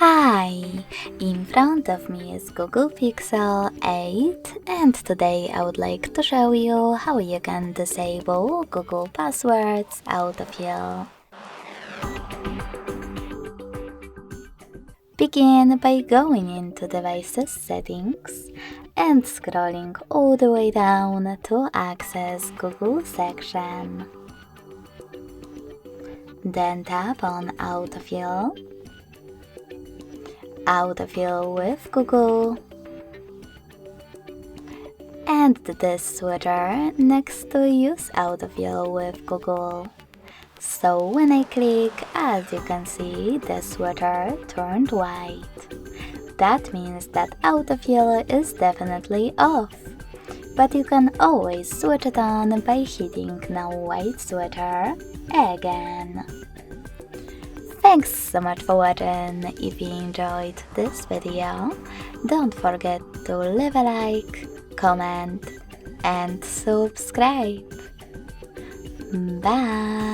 Hi! In front of me is Google Pixel 8 and today I would like to show you how you can disable Google Passwords Autofill. Begin by going into Devices Settings and scrolling all the way down to access Google section. Then tap on Autofill with Google, and this switcher next to Use Autofill with Google. So when I click, as you can see, the switcher turned white. That means that autofill is definitely off. But you can always switch it on by hitting now white switcher again. Thanks so much for watching. If you enjoyed this video, don't forget to leave a like, comment and subscribe. Bye!